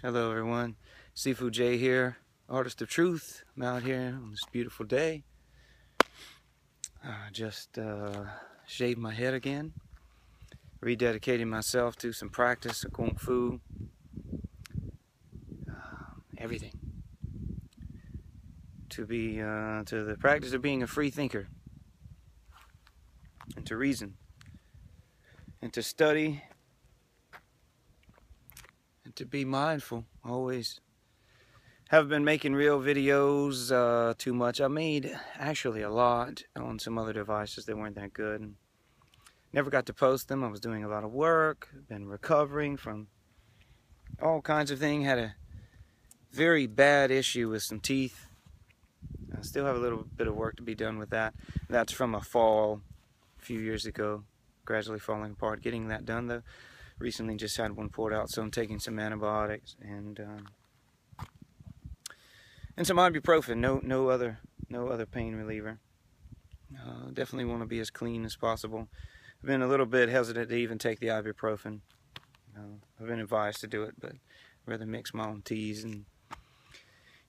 Hello everyone, Sifu Jay here, artist of truth. I'm out here on this beautiful day. I just shaved my head again, rededicating myself to some practice of Kung Fu, everything. To the practice of being a free thinker, and to reason, and to study, and to be mindful always. Haven't been making real videos too much. I made actually a lot on some other devices that weren't that good, and never got to post them. I was doing a lot of work, been recovering from all kinds of things. Had a very bad issue with some teeth. I still have a little bit of work to be done with that. That's from a fall a few years ago, gradually falling apart. Getting that done though. Recently just had one pulled out, so I'm taking some antibiotics and some ibuprofen. No other pain reliever. Definitely want to be as clean as possible. I've been a little bit hesitant to even take the ibuprofen. I've been advised to do it, but I'd rather mix my own teas and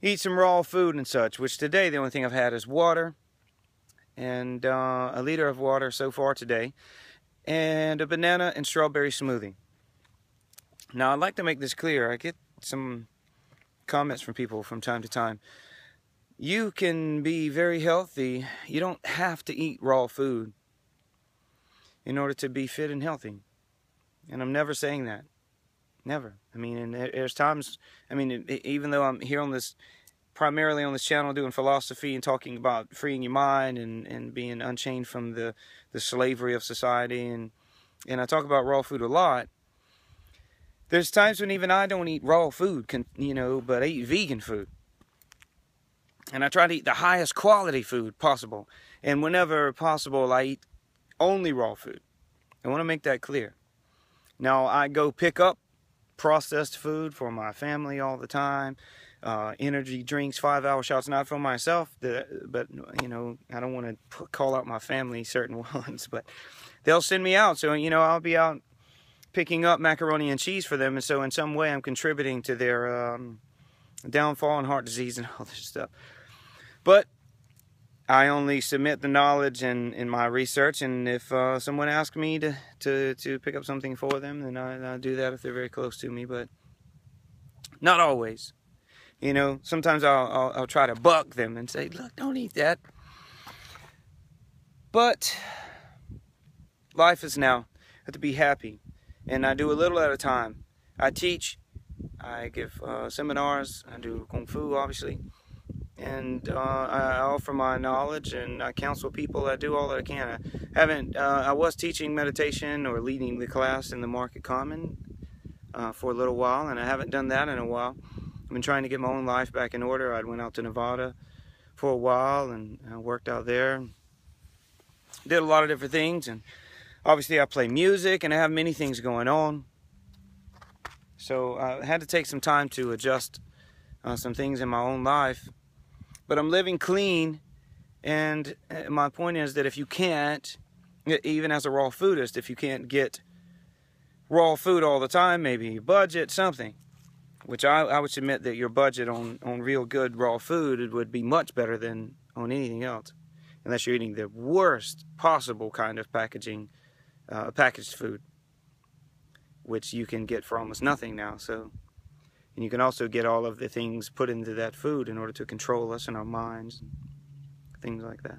eat some raw food and such, which today the only thing I've had is water, and a liter of water so far today, and a banana and strawberry smoothie. Now I'd like to make this clear. I get some comments from people from time to time. You can be very healthy. You don't have to eat raw food in order to be fit and healthy. And I'm never saying that. Never. I mean, and there's times, I mean, even though I'm here on this, primarily on this channel doing philosophy and talking about freeing your mind and being unchained from the slavery of society, and I talk about raw food a lot, there's times when even I don't eat raw food, but I eat vegan food. And I try to eat the highest quality food possible. And whenever possible, I eat only raw food. I want to make that clear. Now, I go pick up processed food for my family all the time. Energy drinks, 5-hour shots, not for myself, but I don't want to call out my family, certain ones, but they'll send me out. So, I'll be out picking up macaroni and cheese for them, and so in some way I'm contributing to their downfall and heart disease and all this stuff. But I only submit the knowledge in my research, and if someone asks me to pick up something for them, then I do that if they're very close to me, but not always. Sometimes I'll try to buck them and say, look, don't eat that. But life is now. I have to be happy. And I do a little at a time. I teach, I give seminars, I do Kung Fu, obviously, and I offer my knowledge, and I counsel people. I do all that I can. I was teaching meditation or leading the class in the Market Common for a little while, and I haven't done that in a while. I've been trying to get my own life back in order. I went out to Nevada for a while, and I worked out there. Did a lot of different things, and obviously I play music, and I have many things going on. So I had to take some time to adjust some things in my own life. But I'm living clean, and my point is that if you can't, even as a raw foodist, if you can't get raw food all the time, maybe you budget something. Which I would submit that your budget on real good raw food would be much better than on anything else. Unless you're eating the worst possible kind of packaged food, which you can get for almost nothing now. So, and you can also get all of the things put into that food in order to control us and our minds, and things like that.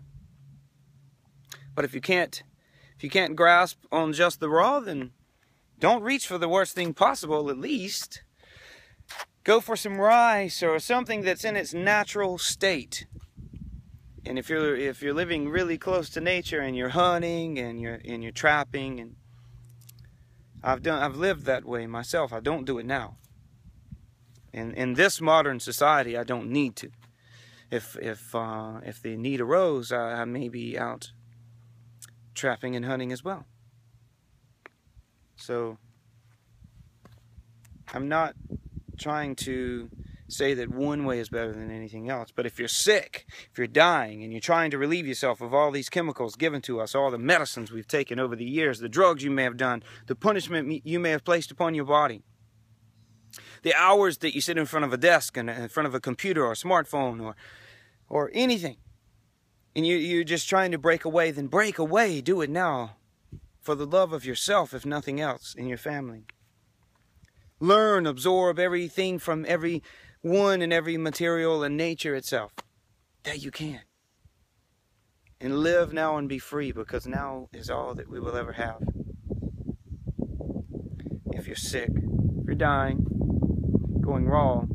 But if you can't grasp on just the raw, then don't reach for the worst thing possible. At least go for some rice or something that's in its natural state. And if you're living really close to nature, and you're hunting and you're trapping, and I've lived that way myself. I don't do it now. In this modern society, I don't need to. If the need arose, I may be out trapping and hunting as well. So I'm not trying to say that one way is better than anything else. But if you're sick, if you're dying, and you're trying to relieve yourself of all these chemicals given to us, all the medicines we've taken over the years, the drugs you may have done, the punishment you may have placed upon your body, the hours that you sit in front of a desk and in front of a computer or a smartphone or anything, and you're just trying to break away, then break away. Do it now for the love of yourself, if nothing else, and your family. Learn, absorb everything from everyone and every material and nature itself that you can. And live now and be free, because now is all that we will ever have. If you're sick, if you're dying, going raw,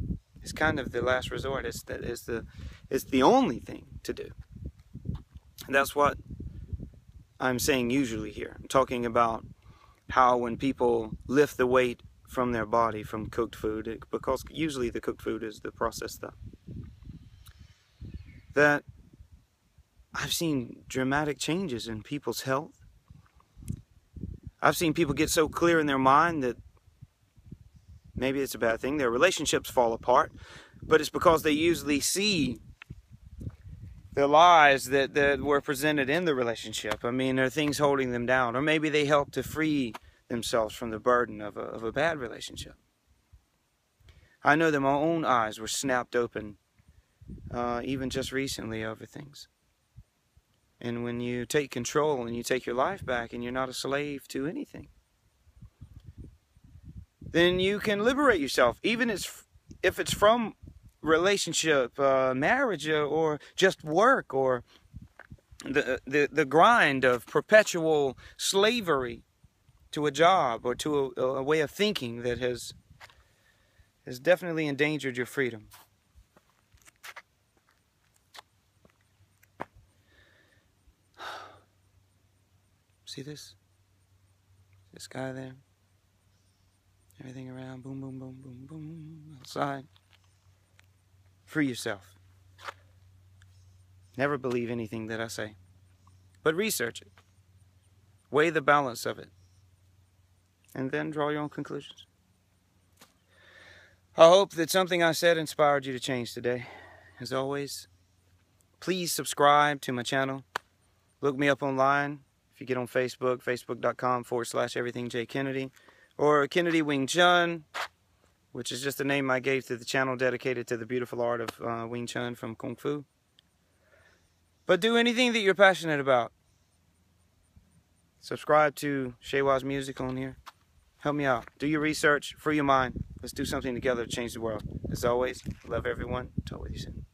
it's kind of the last resort. It's the only thing to do. And that's what I'm saying usually here. I'm talking about how when people lift the weight from their body from cooked food, because usually the cooked food is the processed stuff, that I've seen dramatic changes in people's health. I've seen people get so clear in their mind that maybe it's a bad thing. Their relationships fall apart, but it's because they usually see the lies that were presented in the relationship. I mean, there are things holding them down, or maybe they help to free themselves from the burden of a bad relationship. I know that my own eyes were snapped open even just recently over things. And when you take control and you take your life back and you're not a slave to anything, then you can liberate yourself, even if it's from relationship, marriage, or just work, or the grind of perpetual slavery to a job or to a way of thinking that has definitely endangered your freedom. See this guy there? Everything around, boom, boom, boom, boom, boom, outside. Free yourself. Never believe anything that I say, but research it. Weigh the balance of it, and then draw your own conclusions. I hope that something I said inspired you to change today. As always, please subscribe to my channel. Look me up online. If you get on Facebook, facebook.com/everything Jay Kennedy, or Kennedy Wing Chun, which is just the name I gave to the channel dedicated to the beautiful art of Wing Chun from Kung Fu. But do anything that you're passionate about. Subscribe to Shaywa's music on here. Help me out. Do your research. Free your mind. Let's do something together to change the world. As always, love everyone. Talk with you soon.